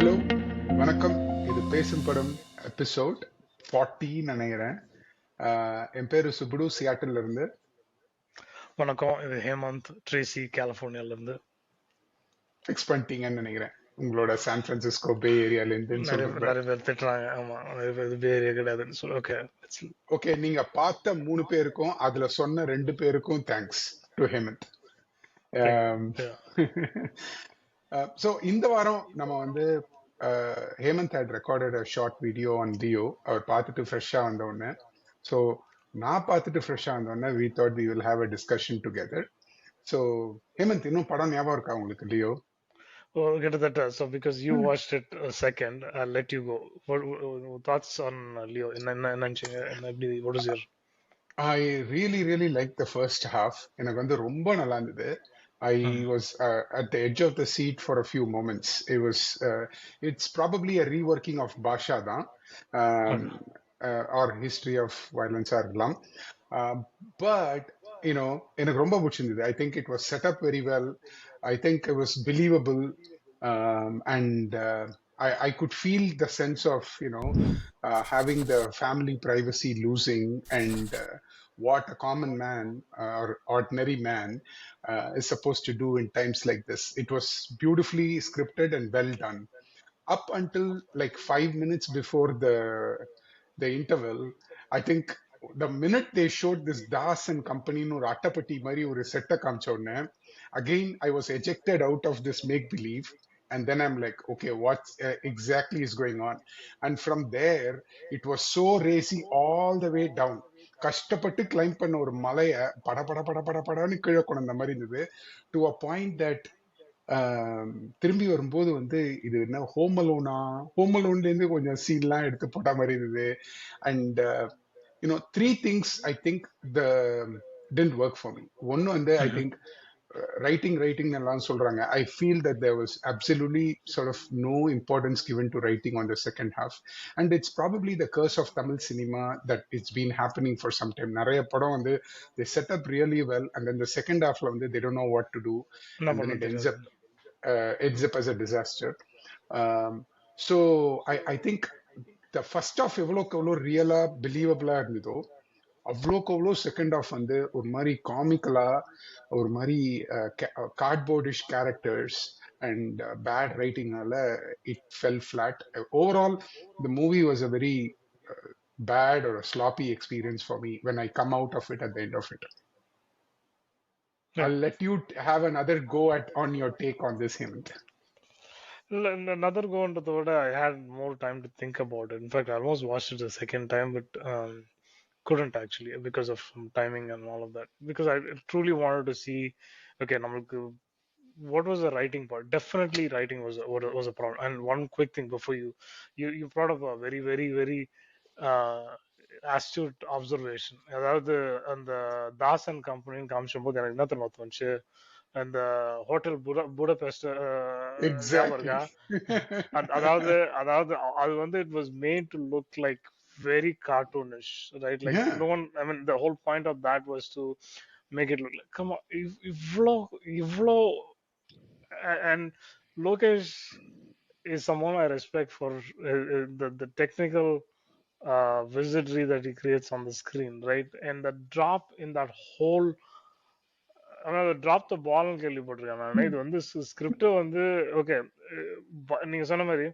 Hello, வணக்கம். இது பேசும் படம் எபிசோட் 40 நினைக்கிறேன். என் பேரு சுப்புடு, சியாட்டில் இருந்து. வணக்கம், இது ஹேமந்த் ட்ரேசி கலிஃபோர்னியால இருந்து. ஃபிக்ஸ் பண்ணிட்டீங்கன்னு நினைக்கிறேன். உங்களோட சான் பிரான்சிஸ்கோ பே ஏரியால இருந்துன்னு சொல்றத. நிறைய பேர் திட்டுறாங்க. ஆமா, நிறைய பேர் இது பேரே கிடையாதுன்னு சொல்லி. ஓகே. ஓகே, நீங்க பார்த்த 3 பேருக்கும் அதுல சொன்ன 2 பேருக்கும் தேங்க்ஸ் டு ஹேமந்த். ஸோ இந்த வாரம் நம்ம வந்து Hemant had recorded a short video on Dio. அவர் பார்த்துட்டு ஃப்ரெஷ்ஷாக வந்த உடனே, ஸோ நான் பார்த்துட்டு ஃப்ரெஷ்ஷாக வந்த உடனே we thought we will have a discussion together. So Hemant, இன்னும் படம் ஞாபகம் இருக்கா உங்களுக்கு Leo? We'll get to that. So, because you watched it a second, I'll let you go. What thoughts on Leo? What is your? I really like the first half. எனக்கு வந்து ரொம்ப நல்லா இருந்தது. I was at the edge of the seat for a few moments. It's probably a reworking of Basha தான், or history of violence இருக்கலாம். But எனக்கு ரொம்ப பிடிச்சிருந்தது. I think it was set up very well. I think it was believable, and I could feel the sense of having the family privacy losing, and what a common man or ordinary man is supposed to do in times like this. It was beautifully scripted and well done. Up until like 5 minutes before the interval, I think the minute they showed this Das and company ஒரு அட்டப்பட்டி மாதிரி ஒரு செட்டை காமிச்ச உடனே, again I was ejected out of this make believe, and then I'm like, okay, what exactly is going on? And from there it was so racy all the way down. கஷ்டப்பட்டு claim பண்ண ஒரு மலைய பட பட பட பட படன்னு கீழே கொண்டு அந்த மாதிரி இருந்தது, டு அ பாயிண்ட் தட் திரும்பி வரும்போது வந்து இது என்ன ஹோமலோன்ல இருந்து கொஞ்சம் சீன்லாம் எடுத்து போட்ட மாதிரி இருந்தது. And three things I think the didn't work for me. One வந்து I think writing எல்லாம் சொல்றாங்க. I feel that there was absolutely sort of no importance given to writing on the second half, and it's probably the curse of Tamil cinema that it's been happening for some time. நிறைய படம் வந்து they set up really well, and then the second halfல வந்து they don't know what to do, and then it ends up as a disaster. So I think the first half எவ்வளோக்கு எவ்வளோ ரியலா பிலீவபிளா இருந்ததோ, அவ்வளோக்கு அவ்வளோ செகண்ட் ஆஃப் வந்து ஒரு மாதிரி காமிக்கலா, ஒரு மாதிரி கார்ட்போர்டிஷ் கேரக்டர்ஸ் அண்ட் பேட் ரைட்டிங்னால it fell flat. Overall the movie was a very bad or a sloppy experience for me when I come out of it at the end of it. I'll let you have another go on your take on this, Hemant. Another go into the order, I had more time to think about it. In fact, I almost watched it a second time, but couldn't actually because of some timing and all of that. Because I truly wanted to see, okay, what was the writing part? Definitely, writing was a problem. And one quick thing before you brought up a very uh, astute observation. அதாவது அந்த தாசன் கம்பெனின்னு காமிச்சும்போது எனக்கு என்ன தெரியுமா தோணுச்சு, அந்த hotel Budapest ஞாபகம் இருக்கா? அதாவது அதாவது அது வந்து it was made to look like very cartoonish, right? Like no one, I mean, the whole point of that was to make it look like, come on, ivlo, and Lokesh is someone I respect for the technical wizardry that he creates on the screen, right? And the drop in that whole, அதாவது drop த பால்னு கேள்விப்பட்டிருக்கேன் நான். இது வந்து script வந்து okay, நீங்க சொன்ன மாதிரி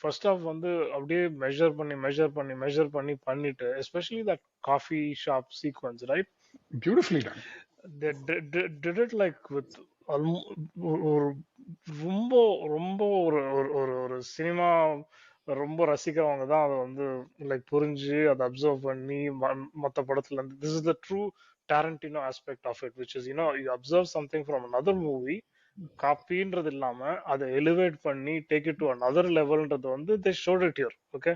first of வந்து அப்படியே மெஷர் பண்ணி பண்ணிட்டு, especially that coffee shop sequence, right? Beautifully done. They did it like with ஒரு ரொம்ப ரொம்ப ஒரு ஒரு ஒரு சினிமா ரொம்ப ரசிக்கிறவங்க தான் அதை வந்து லைக் புரிஞ்சு அதை அப்சர்வ் பண்ணி மற்ற படத்துல இருந்து this is the true Tarantino aspect of it, which is you observe something from another movie, காப்பின்றது இல்லாம அதை எலிவேட் பண்ணி டேக் இட் டு another levelன்றது வந்து they showed it here. Okay.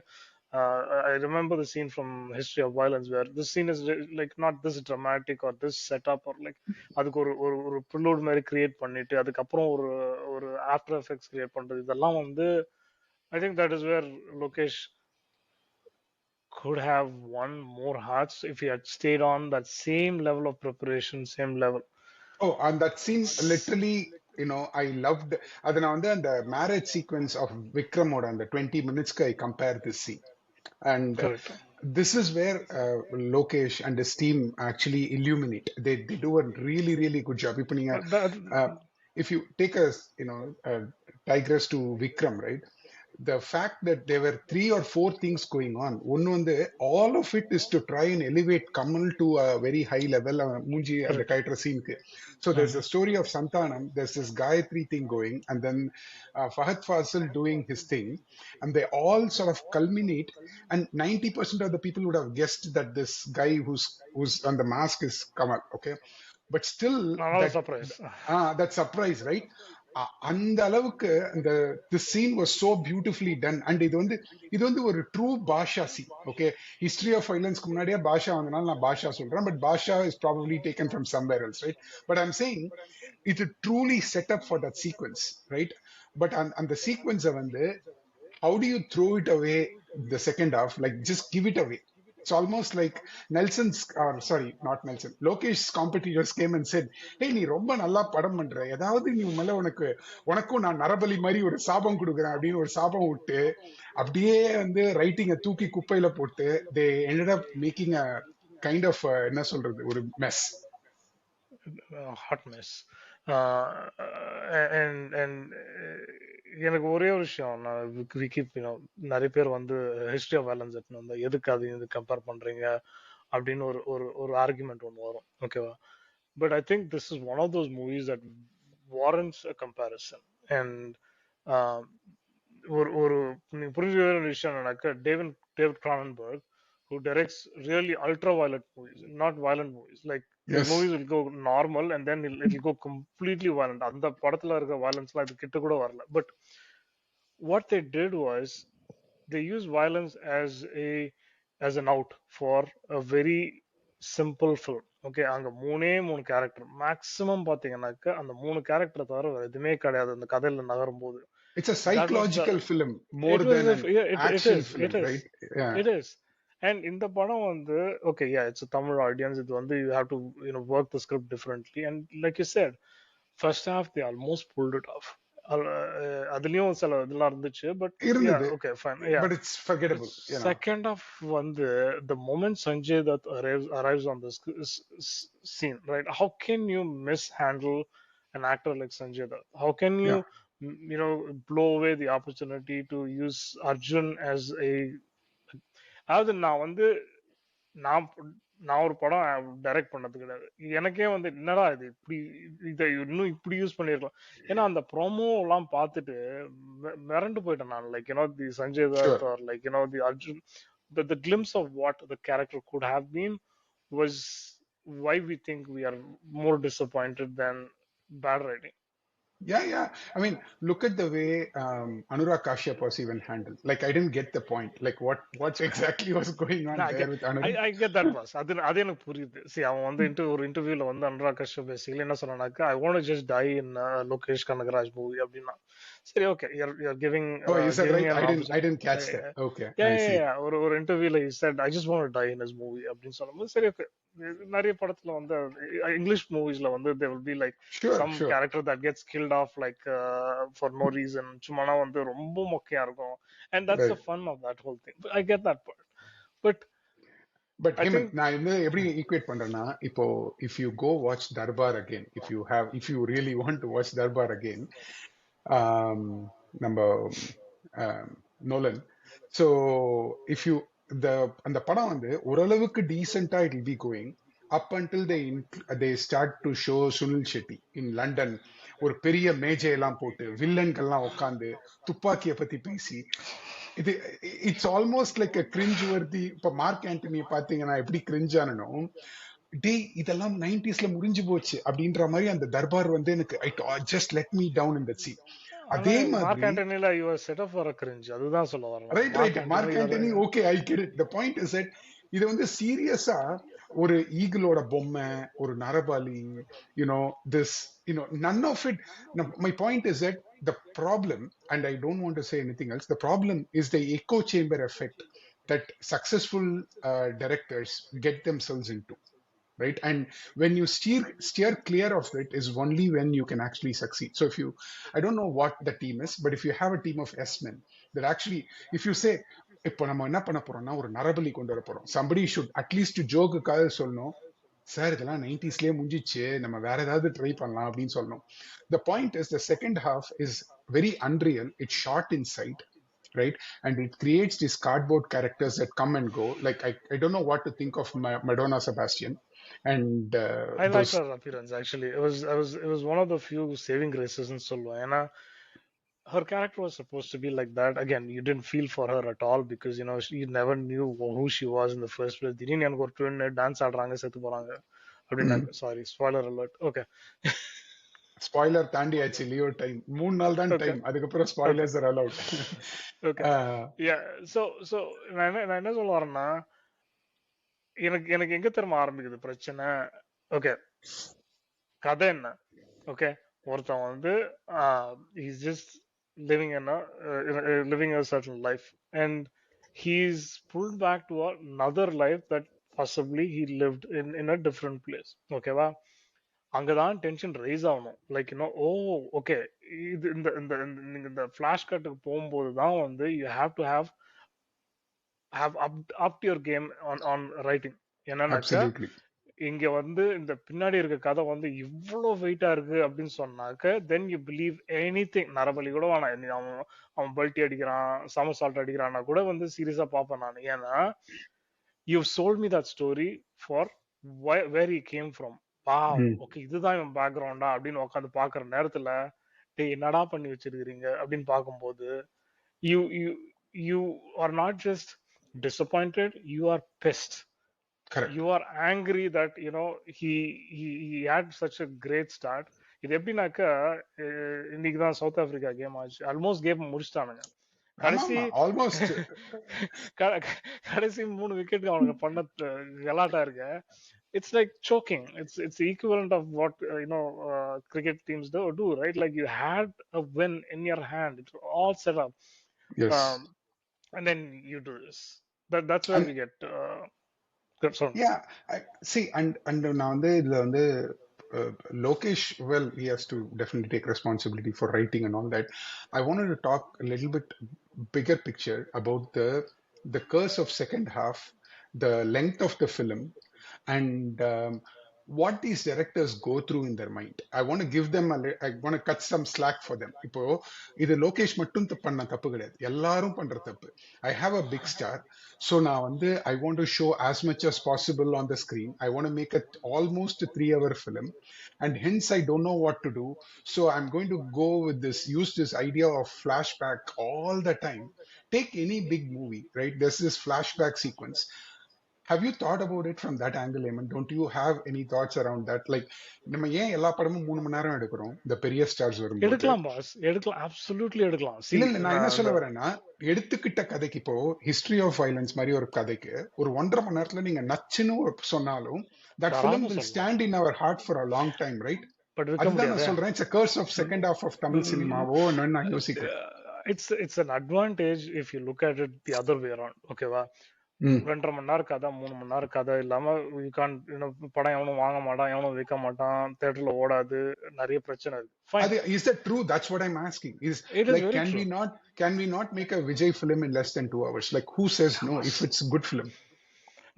I remember the scene from History of Violence where this scene is like not this dramatic or this setup or like அதுக்கு ஒரு ஒரு prelude மாதிரி create பண்ணிட்டு அதுக்கப்புறம் ஒரு ஒரு after effects create பண்றது, இதெல்லாம் வந்து I think that is where Lokesh could have won more hearts if he had stayed on that same level of preparation, same level. Oh, and that scene literally I loved அது நான் வந்து அந்த marriage sequence of விக்ரமோட அந்த 20 மினிட்ஸ்க்கு I compare this scene. And Correct. this is where Lokesh and his team actually illuminate. They do a really, really good job. இப்போ நீங்க, That, uh, if you take a, digress to Vikram, right? The fact that there were three or four things going on. One on the all of it is to try and elevate Kamal to a very high level. Munji and the correct. Kaitra scene. So there's a Mhm. story of Santanam. There's this Gayatri thing going, and then Fahad Fasil doing his thing, and they all sort of culminate. And 90% of the people would have guessed that this guy who's on the mask is Kamal. Okay, but still Another surprise. that surprise, right? அந்த அளவுக்கு அந்த the scene was so beautifully done. And இது வந்து ஒரு true Baasha scene. Okay, history of வைலன்ஸ்க்கு முன்னாடியே பாஷா வந்தனால நான் பாஷா சொல்றேன், but Baasha is probably taken from somewhere else, right? But I'm saying it truly set up for that sequence, right? But அந்த சீக்வன்ஸை வந்து, how do you throw it away the second half? Like, just give it away. It's almost like Nelson's, or sorry, not Nelson, Lokesh's competitors came and said, hey, நீ ரொம்ப நல்லா படம் பண்ற, ஏதாவது நீ மேல உனக்கும் நான் நரபலி மாதிரி ஒரு சாபம் கொடுக்குறேன் அப்படின்னு ஒரு சாபம் விட்டு அப்படியே வந்து ரைட்டிங்கை தூக்கி குப்பையில போட்டு they ended up making a kind of என்ன சொல்றது, ஒரு மெஸ். Hot mess. And எனக்கு ஒரே ஒரு விஷயம், நான் we keep, நிறைய பேர் வந்து ஹிஸ்டரி ஆஃப் வயலன்ஸ் எடுத்துன்னு வந்தா எதுக்கு அது இது கம்பேர் பண்றீங்க அப்படின்னு ஒரு ஒரு ஒரு ஆர்குமெண்ட் ஒன்று வரும், ஓகேவா? But I think this is one of those movies that warrants a comparison. And ஒரு ஒரு நீங்க புரிஞ்சுக்கிற ஒரு விஷயம் என்னன்னாக்கா, David Cronenberg, who directs really ultra violent movies, not violent movies. Like his yes. movies will go normal and then it'll go completely violent. அந்த படத்துல இருக்க violence இது கிட்ட கூட வரல. But what they did was they used violence as an out for a very simple film. Okay, அங்க மூணு character maximum பாத்தீங்கன்னாக்க, அந்த மூணு கேரக்டரை தவிர வேற எதுவுமே கிடையாது அந்த கதையில நகரும் போது. It's a That was the psychological film more it was than a an yeah, it action is film, it is right? Yeah. it is. And இந்த படம் வந்து, okay, yeah, it's a Tamil audience. இது வந்து you have to work the script differently. And like you said, first half they almost pulled it off. அதுலயும் சில இதெல்லாம் இருந்துச்சு, but yeah, இருந்தது, okay, fine, yeah. but it's But forgettable, second half வந்து, the moment Sanjay Dutt arrives on the scene, right? How can you mishandle an actor like Sanjay Dutt? How can you yeah. blow away the opportunity to use Arjun as a, அதாவது நான் வந்து, நான் நான் ஒரு படம் direct பண்ணது கிடையாது. எனக்கே வந்து என்னடா இது இப்படி, இதை இன்னும் இப்படி யூஸ் பண்ணிருக்கலாம். ஏன்னா அந்த ப்ரோமோ எல்லாம் பார்த்துட்டு மிரண்டு போயிட்டேன் நான். Like the Sanjay Dutt, Sure. Or like the Arjun, the glimpse of what the character could have been was why we think we are more disappointed than bad writing. Yeah, yeah. I mean, look at the way Anurag Kashyap was even handled. Like, I didn't get the point. Like, what exactly was going on I there get, with Anurag? I get that boss. அது எனக்கு புரியுது. See, அவன் வந்து ஒரு இன்டர்வியூல வந்து Anurag Kashyap basically என்ன சொன்னானாக்கா, I want just tie in Lokesh Kanagaraj movie அப்படின்னா. சரி, okay, you're giving Oh, is that giving right? an I opportunity. didn't catch that. Okay, Yeah, I yeah, see. yeah. ஒரு இன்டர்வியூல he said I just want to die in his movie அப்படின்னு சொல்லும்போது, சரி, okay. நிறைய படத்துல வந்து English மூவிஸ்ல வந்து there will be like Sure, some sure. character that gets killed off like for no reason, சும்மானா வந்து ரொம்ப மொக்கையா இருக்கும். And that's the Right. fun of that whole thing. But I get that part. But But I Hemant, think நான் என்ன எப்படி equate பண்றேன்னா, இப்போ if you go watch Darbar again, if you really want to watch Darbar again, um, நம்ம Nolan. So if you the அந்த படம் வந்து ஓரளவுக்கு டீசெண்டா it will be going up until they start to show Sunil Shetty in London ஒரு பெரிய மேஜையெல்லாம் போட்டு வில்லன்கள்லாம் உட்காந்து துப்பாக்கியை பத்தி பேசி, இது it's almost like a cringe worthy. இப்ப மார்க் ஆண்டனியை பாத்தீங்கன்னா எப்படி கிரிஞ்ச் ஆனனும், டே இதெல்லாம் 90s முடிஞ்சு போச்சு அப்படின்ற மாதிரி அந்த தர்பார் வந்து எனக்கு just let me down in that scene. ஆனா அதே மார்க் மாதிரி ஆண்டனில your set up for a cringe, அதுதான் சொல்ல வரேன். Right, right, Mark Antony Mark Antony, okay, I get it. The point is that இது வந்து சீரியஸா ஒரு ஈகிளோட பொம்மை, ஒரு நரபாலி, you know this, none of it. My point is that the problem, and I don't want to say anything else, the problem is the echo chamber effect that successful directors get themselves into. right? And when you steer clear of it is only when you can actually succeed. So if you, I don't know what the team is, but if you have a team of S men that actually, if you say இப்போ நம்ம என்ன பண்ண போறோம்னா ஒரு நரபலி கொண்டு வர போறோம், somebody should at least ஜோக்குக்காக சொல்லணும், சார் இதெல்லாம் நைன்டிஸ்லயே முடிஞ்சிச்சு, நம்ம வேற ஏதாவது ட்ரை பண்ணலாம் அப்படின்னு சொல்லணும். The point is the second half is very unreal. It's short in sight, right? And it creates these cardboard characters that come and go. Like I don't know what to think of Madonna Sebastian and I liked those. her appearance actually. It was one of the few saving graces in Solo. And her character was supposed to be like that. Again, you didn't feel for her at all because you never knew who she was in the first place. திடீர்னு எனக்கு ஒரு twin dance ஆடுறாங்க செத்து போறாங்க அப்படின்னாங்க. Sorry, spoiler alert. Okay. Spoiler தாண்டியாச்சு, Leo time 3 நாள் தான் ஓகே. டைம், அதுக்கப்புறம் okay. Spoilers are allowed. Okay. Yeah. So நான் என்ன சொல்ல வரேன்னா, எனக்கு எனக்கு எங்க தெரியுமா ஆரம்பிக்குது பிரச்சனை. ஓகே, கதை என்ன? ஓகே, ஒருத்தன் வந்து he's just living living a certain life, and he's pulled back to another life that possibly he lived in a different place. ஓகேவா? அங்கதான் டென்ஷன் ரைஸ் ஆகணும். லைக் ஓ ஓகே, இது இந்த இந்த நீங்க இந்த ஃபிளாஷ் கட்டுக்கு போகும்போது தான் வந்து you have to have upped your game on writing. என்னன்னாக்கா, அப்சல்யூட்லி. இங்க வந்து இந்த பின்னாடி இருக்க கதை வந்து இவ்வளவு வெயிட்டா இருக்கு அப்படின்னு சொன்னாக்க then you believe any thing. நரபலி கூட வேணாம், அவன் அவன் பல்ட்டி அடிக்கிறான், சமசால்ட் அடிக்கிறான்னா கூட வந்து சீரியஸா பார்ப்பேன் நான். ஏன்னா you sold me that story for where he came from. Wow, okay இதுதான் இவன் பேக்ரவுண்டா அப்படின்னு உட்காந்து பாக்குற நேரத்துல, டேய் என்னடா பண்ணி வச்சிருக்கிறீங்க அப்படின்னு பார்க்கும்போது you you you are not just disappointed, you are pissed. Correct. You are angry that he had such a great start. இது எப்படின்னாக்கா, இன்னைக்கு தான் சவுத் ஆப்பிரிக்கா கேம் ஆச்சு, ஆல்மோஸ்ட் கேம் முடிச்சிட்டானுங்க. ஆமா கடைசி ஆமா, ஆல்மோஸ்ட். க- கடைசி 3 விக்கெட் அவனுங்க பண்ண கலாட்டா இருக்கு. It's like choking. It's the equivalent of what cricket teams do, right? Like you had a win in your hand, it's all set up, yes. um, and then you do this. That's where we get concerned. Yeah, see, and நான் வந்து இதுல வந்து Lokesh, well, he has to definitely take responsibility for writing and all that. I wanted to talk a little bit bigger picture about the curse of second half, the length of the film, and what these directors go through in their mind. I want to give them I want to cut some slack for them. இப்போ இது லோகேஷ் மட்டும் பண்ண தப்பு கிடையாது, எல்லாரும் பண்ற தப்பு. I have a big star, so நான் வந்து I want to show as much as possible on the screen. I want to make it almost a 3-hour film, and hence I don't know what to do. So I'm going to go with this, use this idea of flashback all the time. Take any big movie, right? There's this flashback sequence. Have you thought about it from that angle, Eamon? Don't you have any thoughts around that? Like, நம்ம ஏன் எல்லா படமும் 3 மணி நேரம் எடுக்கிறோம் இந்த பெரிய stars வரும்போது? எடுக்கலாம் பாஸ், எடுக்கலாம், அப்சல்யூட்லி எடுக்கலாம். இல்ல See, இல்ல, நான் என்ன சொல்ல வரேன்னா, எடுத்துக்கிட்ட கதைக்கு இப்போ ஹிஸ்டரி ஆஃப் வயலன்ஸ் மாதிரி ஒரு கதைக்கு ஒரு 1.5 மணி நேரத்துல நீங்க நச்சுன்னு சொன்னாலும் that film தாராளமா will சொல்லலாம், stand in our heart for a long time, right? But இருக்க அதுதான் நான் முடியாது. சொல்றேன். It's a curse of second half of Tamil சினிமாவோ என்னன்னு நான் யோசிக்கிறேன். It's an advantage if you look at it the other way around. ஓகேவா? 2.5 மணி நேரம் கதை, 3 மணி நேரம் கதை இல்லாம you can't, படம் எவனும் வாங்க மாட்டான், எவனும் விற்க மாட்டான், தியேட்டர்ல ஓடாது, நிறைய பிரச்சனை இருக்கு. Fine. Is that true? That's what I'm asking. Is It is like, very true. can we not make a Vijay film in less than 2 hours? Like, who says no if it's a good film?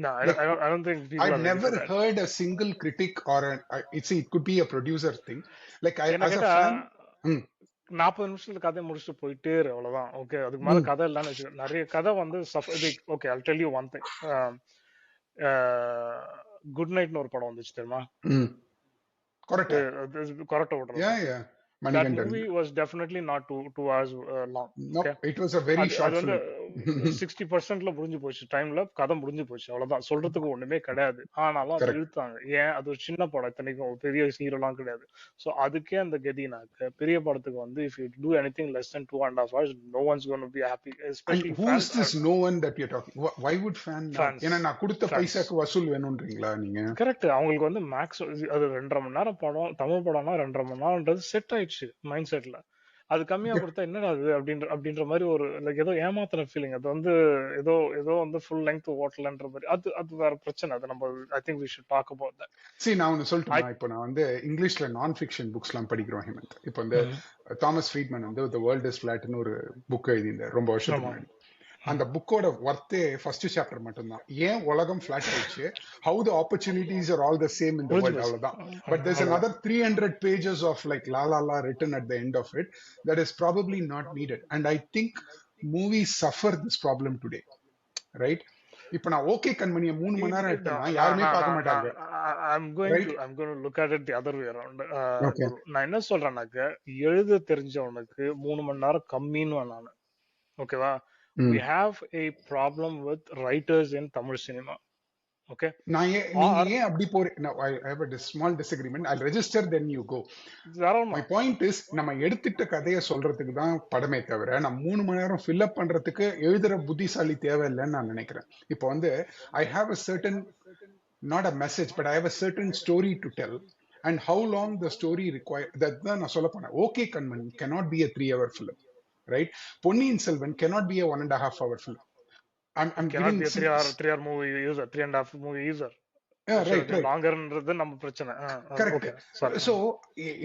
No, Like, I don't think people I've are ready never for that. heard a single critic or it could be a producer thing. Like, என்ன as a கேட்டா fan, 40 நிமிஷத்துல கதை முடிச்சுட்டு போயிட்டே இரு, அவ்வளவுதான். Okay, அதுக்கு மேல கதை இல்லைன்னு வச்சுக்கோ. நிறைய கதை வந்து okay, I'll tell you one thing. Good நைட்னு ஒரு படம் வந்துச்சு தெரியுமா? Correct. கொரட்டை விடுறது. Yeah. That Manikandan. movie was definitely not 2 hours long. No, Okay, it was a very short அது வந்து film. 60%ல முடிஞ்சு போச்சு, டைம்ல கதை முடிஞ்சு போச்சு, அவ்வளவுதான். சொல்றதுக்கு ஒண்ணுமே கிடையாது. ஆனாலும் அதை Correct. இழுத்தாங்க. ஏன்? அது ஒரு சின்ன படம், இத்தனைக்கும் பெரிய ஹீரோலாம் கிடையாது. சோ அதுக்கே அந்த கதினாக்க பெரிய படத்துக்கு வந்து if you do anything less than 2.5 hours, no one's going to be happy, And especially who is fans. this no one that you're talking? Why would fan not? Fans. ஏன்னா நான் கொடுத்த Fans. பைசாக்கு வசூல் வேணும்ன்றீங்களா நீங்க? கரெக்ட். அவங்களுக்கு வந்து maths அது 2.5 மணி நேரம் படம், தமிழ் படம்னா 2.5 மணி நேரம்ன்றது செட் ஆயிடுச்சு மைண்ட் செட்ல. அது கம்மியா கொடுத்தா என்னடா அது அப்படின்ற அப்படின்ற மாதிரி ஒரு லைக் ஏதோ ஏமாத்துற ஃபீலிங். அது வந்து ஏதோ ஏதோ வந்து ஃபுல் லெங்த் ஓட்டலன்ற மாதிரி. அது அது வேற பிரச்சனை. அது நம்ம I think we should talk about that. சரி, நான் ஒன்னு ஐ சொல்லட்டுமா? இப்போ நான் வந்து இங்கிலீஷ்ல நான் ஃபிக்ஷன் புக்ஸ் எல்லாம் படிக்கிறோம் ஹேமந்த். இப்போ வந்து தாமஸ் ஃப்ரீட்மன் வந்து த வேர்ல்ட் இஸ் ஃபிளாட்னு ஒரு புக் எழுதியிருந்தார் ரொம்ப வருஷத்துக்கு ஆமா. முன்னாடி. அந்த புக்கோட ஒர்த்தே ஃபர்ஸ்ட் சாப்டர் மட்டும்தான். ஏன் உலகம் ஃபிளாட் ஆயிடுச்சு, how the opportunities are all the same in the முடிஞ்சு வேர்ல்ட், போச்சு. அவ்வளவுதான். பட் தேர்ஸ் அவ்வளவுதான். another 300 pages of like la la la written at the end of it that is probably not needed. And I think movies suffer this problem today, right? இப்ப நான் okay கண்மணியை 3 மணி நேரம் எடுத்தேன்னா யாருமே பார்க்க மாட்டாங்க, right? I'm going to look at it the other way around. Okay. குரு, நான் என்ன சொல்றேன்னாக்க, எழுத தெரிஞ்சவனுக்கு 3 மணி நேரம் கம்மின்னு நான். ஓகேவா? We have a problem with writers in Tamil cinema. Okay? நீங்க Or ஏன் அப்படி போறீங்க? I have a small disagreement. I'll register, then you go. தாராளமா. My point is, நம்ம எடுத்துட்ட கதையை சொல்றதுக்கு தான் படமே தவிர நம்ம 3 மணி நேரம் ஃபில்அப் பண்றதுக்கு எழுதுற புத்திசாலி தேவையில்லைன்னு நான் நினைக்கிறேன். இப்போ வந்து I have a certain, not a message, but I have a certain story to tell, and how long the story require, தான் நான் சொல்ல போனேன். Okay Kanmani cannot be a 3 hour film, right? Ponniyin Selvan cannot be a 1.5 hour film. I'm Cannot giving be a 3 hour movie user, 3.5 movie user. yeah, Should have right, been right. longer-ன்றது நம்ம பிரச்சனை. Correct. Okay, sorry. So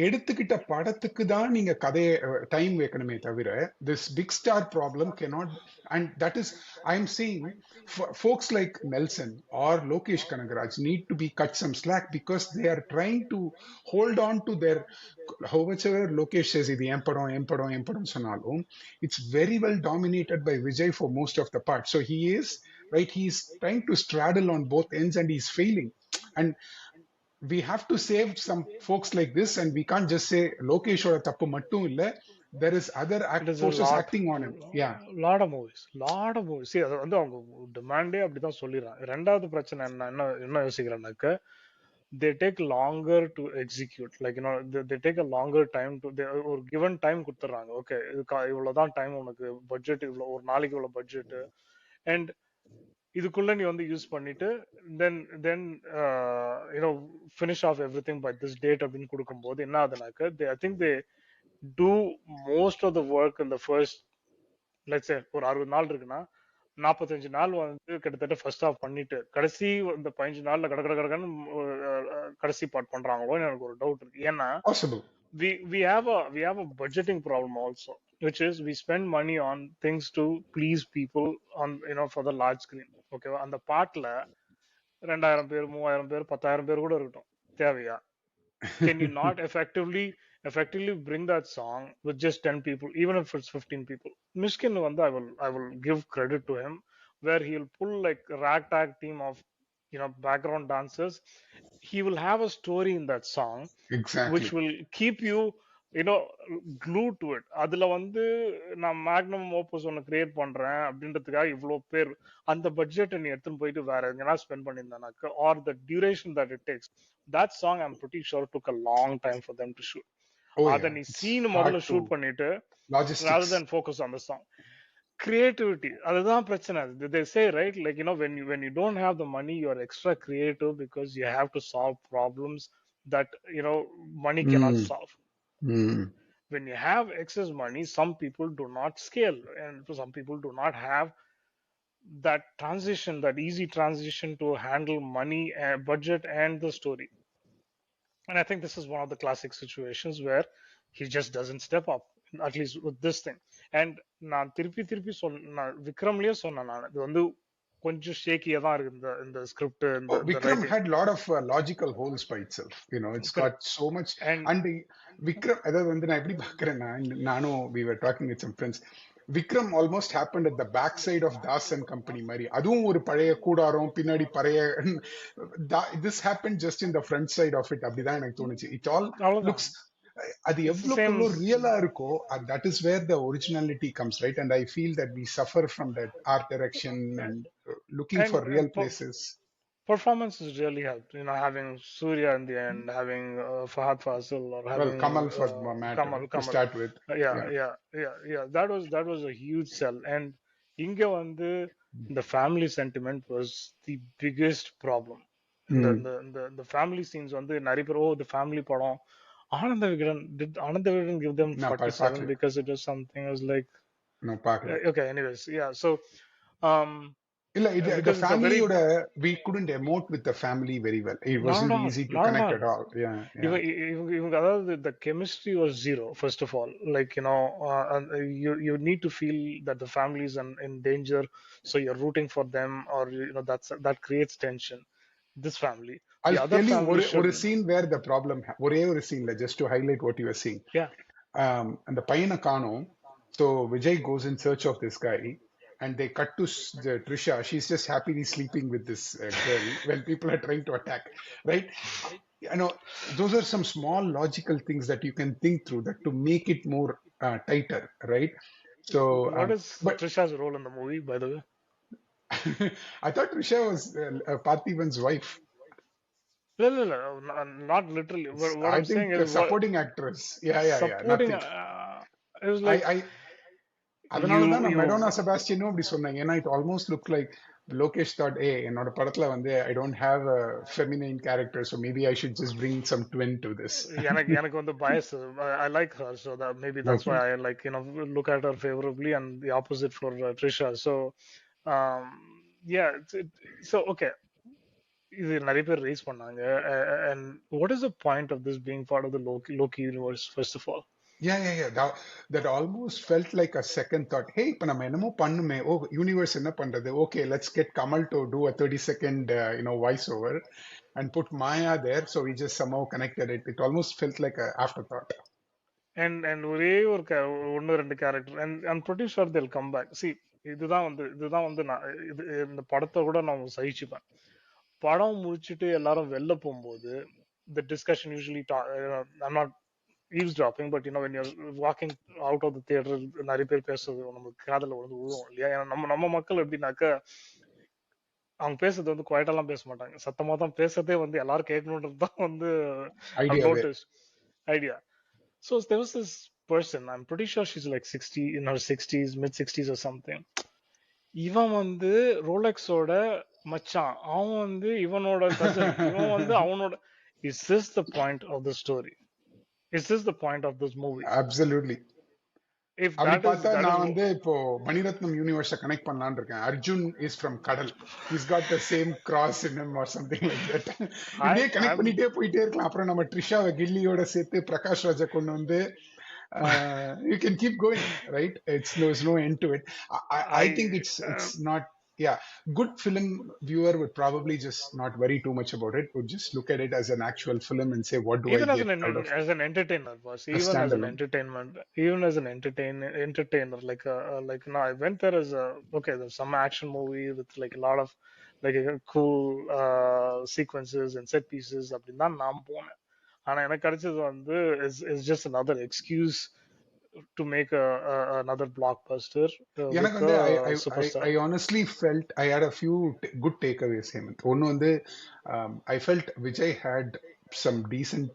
எடுத்துக்கிட்ட படத்துக்கு தான் நீங்க கதையை time வைக்கணுமே தவிர this big star problem cannot. And that is, I'm saying, folks like Nelson or Lokesh Knagaraj need to be cut some slack because they are trying to hold on to their, however Lokesh says இது எம்படம் சொன்னாலும் it's very well dominated by Vijay for most of the part. So he is right, he's trying to straddle on both ends and he's failing. And we have to save some folks like this, and we can't just say Lokesh or tappu mattum illa, there is other It is a forces acting on him. Yeah. lot of movies. See, அது வந்து அவங்க டிமாண்டே அப்படிதான் சொல்லிடுறான். ரெண்டாவது பிரச்சனை என்ன யோசிக்கிறேன்னாக்க, they take longer to execute. Like, they take a longer time to, ஒரு given time கொடுத்துறாங்க. ஓகே, இவ்வளவுதான் டைம் உனக்கு, பட்ஜெட் இவ்வளவு, ஒரு நாளைக்கு இவ்வளவு பட்ஜெட், அண்ட் இதுக்குள்ள நீ வந்து யூஸ் பண்ணிட்டு then finish off everything by this date அப்படின்னு கொடுக்கும்போது என்ன ஆகுதுனாக்க, I think they do most of the work இந்த ஃபர்ஸ்ட், லெட்ஸ் சே ஒரு 60 நாள் இருக்குன்னா 45 நாள் வந்து கிட்டத்தட்ட ஃபர்ஸ்ட் ஆஃப் பண்ணிட்டு கடைசி இந்த 15 நாள்ல கடற்கன்னு கடைசி பார்ட் பண்றாங்களோன்னு எனக்கு ஒரு டவுட் இருக்கு. ஏன்னா Possible. we have a budgeting problem also, which is we spend money on things to please people on, for the large screen. Okay, அந்த பாட்டுல 2000 பேர் 3000 பேர் 10,000 பேர் கூட இருக்கட்டும், தேவையா? Can you not effectively bring that song with just 10 people, even if it's 15 people? Mishkin வந்து I will give credit to him, where he'll pull like a ragtag team of background dancers. He will have a story in that song which Exactly. will keep you you know glued to it. அதுல வந்து நான் Magnum ஓப்பஸ் ஒன்னு create பண்றேன் அப்படின்றதுக்காக இவ்வளவு பேர் அந்த பட்ஜெட்டை நீ எடுத்துன்னு போயிட்டு வேற எங்கன்னா ஸ்பெண்ட் பண்ணியிருந்தானாக்க, or the duration that it takes, that song I'm pretty sure took a long time for them to shoot. Oh அதை yeah, நீ it's சீன் hard முதல்ல to ஷூட் பண்ணிட்டு rather logistics. than focus on the song. Creativity, அதுதான் பிரச்சனை. They say, right, like, when you don't have the money, you are extra creative because you have to solve problems that money cannot Mm. solve. Mm. When you have excess money, some people do not scale, and some people do not have that easy transition to handle money, budget, and the story. And I think this is one of the classic situations where he just doesn't step up, at least with this thing. And நான் திருப்பி திருப்பி நான் விக்ரம்லயே சொன்னேன், நான் இது வந்து கொஞ்சம் ஷேக்கியா தான் இருக்கு இந்த ஸ்கிரிப்ட், Oh, இந்த Vikram writing. had a lot of logical holes by itself. It's got so much. And And Vikram, அதாவது வந்து நான் எப்படி பார்க்கறேன்னா, நானும் we were talking with some friends. Vikram almost happened at the backside of Das and Company மாதிரி. அதுவும் ஒரு பழைய கூடாரம் பின்னாடி பழைய this happened just in the front side of it. அப்படிதான் எனக்கு தோணுச்சு. It all அவ்வளவுதான். looks, அது It's the same. எவ்வளவுக்குள்ள ரியலா இருக்கோ, that is where the originality comes, right? And I feel that we suffer from that art direction and looking for real And places. performance has really helped. Having Surya in the end, having Fahad Fasil, or Well, having Kamal for the matter to Kamal. start with. Yeah, Yeah. yeah. That was a huge sell. And இங்க வந்து the family sentiment was the biggest problem. இந்த Mm. இந்த இந்த இந்த family scenes வந்து நிறைய பேர், இந்த ஃபேமிலி படம் Ananda Vigadan, did Ananda Vigadan give them நான் 47 பார்க்கல. because it was something? I was like, நான் பார்க்கல. okay, anyways, yeah. So, um, இல்ல, the because it's a very ஃபேமிலியோட we couldn't emote with the family very well. It not at wasn't all, easy to not at connect all. at all. Yeah, yeah. Even அதாவது the chemistry was zero, first of all. Like, and you need to feel that the family is in danger, so you're rooting for them, or that creates tension. This family, the I'll other tell you family ஒரு should, scene where the problem ஒரே ஒரு சீன்ல just to highlight what you were saying. yeah. அந்த பையனை காணோம். So Vijay goes in search of this guy, and they cut to Trisha. She's just happily sleeping with this girl when people are trying to attack, right? You know, those are some small logical things that you can think through that to make it more tighter, right? So, What is but Trisha's role in the movie, by the way? I thought Trisha was Parthiban's wife. No, no, no, not literally. What I I'm saying think a is what supporting actress. Yeah, yeah, yeah. supporting. Nothing. It was like I அதனால தான் நான் Madonna you செபாஸ்டியனும் அப்படி சொன்னேன். ஏன்னா it almost looked like Lokesh thought, hey, என்னோட படத்துல வந்து I don't have a feminine character, so maybe I should just bring some twin to this. எனக்கு வந்து bias. I like her, so that maybe that's why Okay. I like look at her favorably, and the opposite for Trisha. So, um, yeah. So okay, இது நிறைய பேர் raise பண்ணாங்க. And what is the point of this being part of the Loki universe? First of all, Yeah, yeah, yeah. That almost felt like a second thought. Hey, இப்ப நம்ம என்னமோ பண்ணுமே. Oh, universe என்ன பண்றது? Okay, let's get Kamal to do a 30-second, voice over and put Maya there. So we just somehow connected it. It almost felt like a afterthought. and ஒரே ஒரு ஒன்னு ரெண்டு character, and I'm pretty sure they'll come back. See, இதுதான் வந்து நான் இந்த படத்தை கூட நான் சகிச்சுப்பேன். படம் முடிச்சுட்டு எல்லாரும் வெளில போகும்போது the discussion usually I'm not eavesdropping, but when you're walking out of the theater, நிறைய பேர் பேசுறது நமக்கு காதுல வந்து விழுவும் இல்லையா? ஏன்னா நம்ம மக்கள் எப்படின்னாக்க, அவங்க பேசுறது வந்து குவாய்ட்டாலாம் பேச மாட்டாங்க, சத்தமா தான் பேசுறதே, வந்து எல்லாரும் கேட்கணுன்றது தான் வந்து I've Idea way. noticed idea. So there was this person, I'm pretty sure she's like 60, in her 60s, mid 60s or something. இவன் வந்து ரோலெக்ஸோட மச்சான், அவன் வந்து இவனோட கசின், இவன் வந்து அவனோட. Is this the point of the story? Is this the point of this movie? Absolutely. If அப்படி that is பார்த்தா that is நான் வந்து இப்போ மணிரத்னம் யூனிவர்ஸை கனெக்ட் பண்ணலான்னு இருக்கேன். Arjun is from Kadal. His got the same cross in him or something like that. இப்படியே connect I'm பண்ணிட்டே போயிட்டே இருக்கலாம். அப்புறம் நம்ம ட்ரிஷாவை கில்லியோட சேர்த்து பிரகாஷ் ராஜை கொண்டு வந்து you can keep going, right? There's no end to it. I think I it's not. Yeah, good film viewer would probably just not worry too much about it. Would just look at it as an actual film and say, what do I even as get out of an entertainer, boss, a even as an standalone? entertainment, even as an entertainer, like I went there as a, okay, there's some action movie with like a lot of like cool sequences and set pieces, அப்படின்னு தான் நான் போனேன். ஆனா எனக்கு கிடைச்சது வந்து is just another excuse to make another blockbuster with எனக்கு வந்து a I superstar. honestly felt I had a few good takeaways, Hemant. ஒன்னு வந்து I felt Vijay had some decent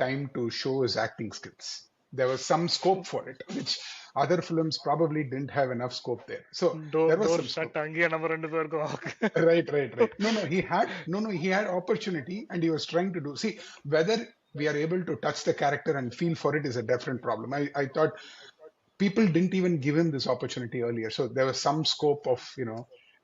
time to show his acting skills. There was some scope for it, which other films probably didn't have enough scope there. So there was door some scope. Shut அங்கேயே நம்ம ரெண்டு பேருக்கும். Right, right, right. No, he had opportunity and he was trying to do. See, whether we are able to touch the character and feel for it is a different problem. I thought people didn't even give him this opportunity earlier. So there was some scope of,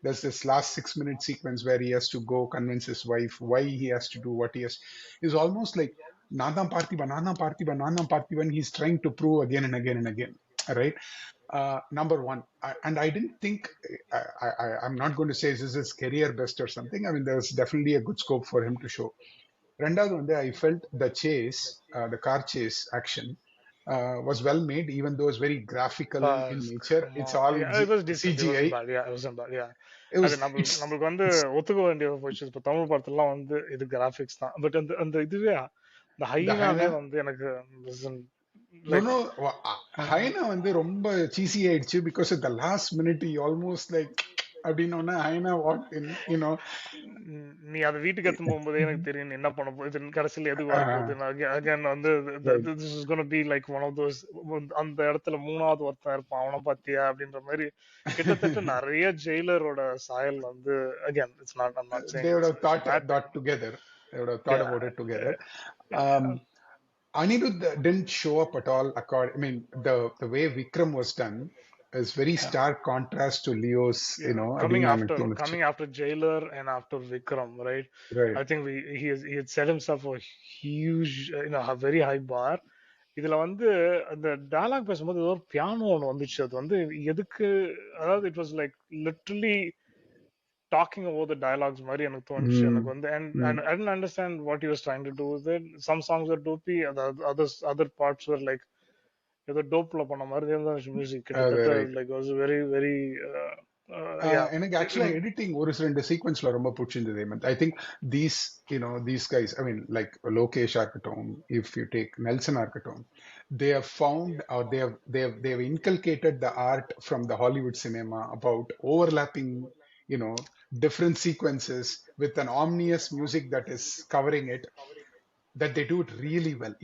there's this last 6 minute sequence where he has to go convince his wife why he has to do what he has. It's almost like Nanam Parthiba, Nanam Parthiba, Nanam Parthiban. He's trying to prove again and again and again. Right? Number one, and I didn't think I'm not going to say this is career best or something. I mean, there's definitely a good scope for him to show. ரெண்டாவது வந்து I felt the chase, the car chase action was well made, even though it's very graphical in nature. Come It's on. all Yeah, it was decent. It CGI. wasn't bad. Yeah, it wasn't bad. Yeah. It was அது நம்மளுக்கு வந்து it's ஒத்துக்க வேண்டிய போச்சு. இப்போ தமிழ் படத்துலலாம் வந்து இது கிராஃபிக்ஸ் தான், பட் அந்த அந்த இதுவே இந்த the ஹைனாவே hyena. வந்து எனக்கு No, லைக் no, hyena வந்து ரொம்ப cheesy ஆயிடுச்சு because at the last minute he almost like அப்படின்னோன்னா hyena walked in, நீ அதை வீட்டுக்கு எடுத்து போகும்போதே எனக்கு தெரியும் நீ என்ன பண்ண போகுது, கடைசியில் எது uh, வரப்போகுது. அகைன் வந்து right. This is gonna be like one of those, அந்த இடத்துல மூணாவது ஒருத்தன் இருப்பான் அவனை பாத்தியா அப்படின்ற மாதிரி கிட்டத்தட்ட நிறைய ஜெயிலரோட சாயல் வந்து. Again it's not, I'm not They saying would it's have it's a bad thing. thought together. They would have thought Yeah, about it together. yeah, yeah. Um, Anirudh didn't show up at all. I mean, the way Vikram was done is very Yeah. stark contrast to Leo's, Yeah, அப்படின்னு நான் எனக்கு தோணுச்சு. coming after Jailer and after Vikram, right? Right. I think he had set himself a huge, a very high bar. இதுல வந்து அந்த dialogue பேசும்போது ஏதோ ஒரு பியானோ ஒன்று வந்துச்சு. அது வந்து எதுக்கு, அதாவது it was like literally talking over the dialogues மாதிரி எனக்கு தோணுச்சு. எனக்கு Mm, வந்து mm. and I didn't understand what he was trying to do with it. Some songs were dopey, other parts were like ஏதோ டோப்ல பண்ண மாதிரி இருந்துச்சு மியூசிக் அது கிட்டத்தட்ட. Right. Like was very very yeah. எனக்கு ஆக்சுவலா எடிட்டிங் ஒரு ரெண்டு சீக்வன்ஸ்ல ரொம்ப பிடிச்சிருந்தது Hemanth. I think these these guys, I mean like லோகேஷா இருக்கட்டும், இஃப் யூ டேக் நெல்சனா இருக்கட்டும், they have found or they have inculcated the art from the Hollywood cinema about overlapping, you know different sequences with an ominous music that is covering it, that they do it really well.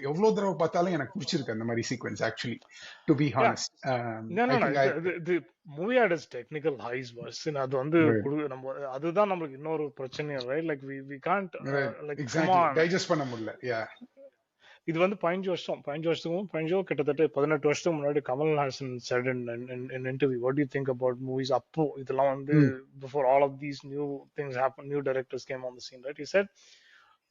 எவ்வளவு தடவை பார்த்தாலும் எனக்கு பிடிச்சிருக்கு அந்த மாதிரி sequence actually, to be yeah. Honest. No, no, I no. Think இது movie had its technical highs was. அது வந்து right, நம்ம அதுதான் நம்மளுக்கு இன்னொரு பிரச்சனையும், right? Like we can't right, like come exactly, on. Digest பண்ண முடியல. யா. இது வந்து 15 வருஷத்துக்கும் 15 கிட்டத்தட்ட 18 வருஷத்துக்கு முன்னாடி Kamal Haasan said in interview, what do you think about movies அப்போ இதெல்லாம் வந்து ம். before all of these new things happened, new directors came on the scene, right? He said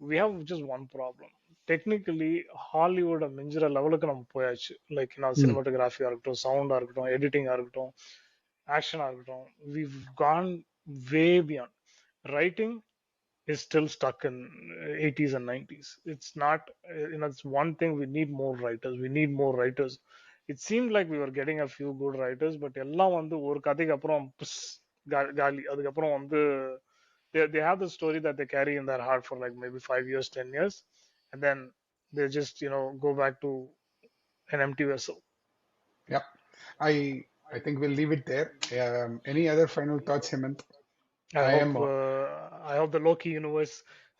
we have just one problem. Technically Hollywood மிஞ்சுற லெவலுக்கு நம்ம போயாச்சு. Like ம். சினிமாட்டோகிராஃபியா இருக்கட்டும், சவுண்டா இருக்கட்டும், எடிட்டிங்கா இருக்கட்டும், ஆக்ஷனா இருக்கட்டும், we've gone way beyond. Writing is still stuck in 80s and 90s. It's not, it's one thing. We need more writers. We need more writers. It seemed like we were getting a few good writers, but எல்லாம் வந்து ஒரு கதைக்கு அப்புறம் காலி. அதுக்கப்புறம் வந்து they have the story that they carry in their heart for like maybe 5 years, 10 years, and then they just go back to an empty vessel. Yep. I think we'll leave it there. Any other final thoughts, Hemant? I I hope am. I hope the Loki universe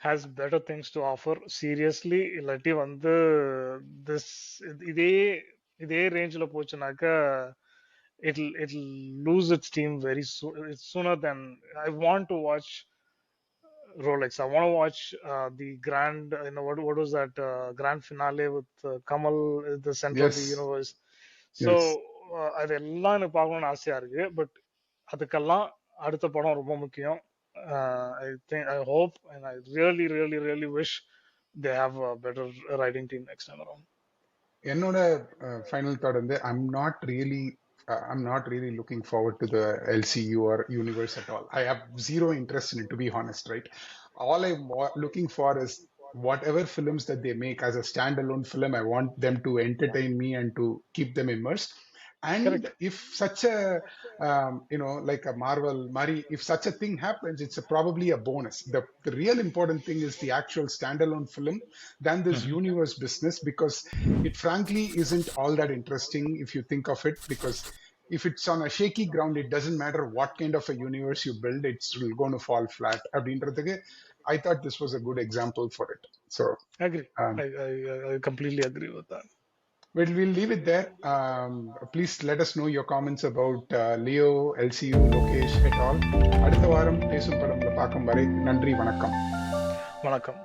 has better things to offer. Seriously, இல்லாட்டி வந்து this இதே இதே ரேஞ்சில போச்சுனாக்கா it'll lose its steam very soon. It's sooner than I want to watch Rolex. I want to watch the grand, what was that grand finale with Kamal at the center of the Yes. universe. So Yes. அதெல்லாம் எனக்கு பார்க்கணும்னு ஆசையா இருக்கு. But அதுக்கெல்லாம் அடுத்த படம் ரொம்ப முக்கியம். I hope and I really really really wish they have a better writing team next time around. என்னோட ஃபைனல் தாட் வந்து, I'm not really looking forward to the LCU or universe at all. I have zero interest in it, to be honest, right? All I'm looking for is whatever films that they make as a standalone film, I want them to entertain me and to keep them immersed. And Correct. if such a, like a Marvel, Mari, if such a thing happens, it's probably a bonus. The real important thing is the actual standalone film than this Mhm. universe business, because it frankly isn't all that interesting if you think of it. Because if it's on a shaky ground, it doesn't matter what kind of a universe you build, it's going to fall flat. அப்படின்றதுக்கு I thought this was a good example for it. So I agree. um, I completely agree with that. we'll leave it there. Please let us know your comments about Leo, LCU, Lokesh et al. அடுத்த வாரம் பேசும் படம்ல பார்க்கும் வரை நன்றி, வணக்கம். வணக்கம்.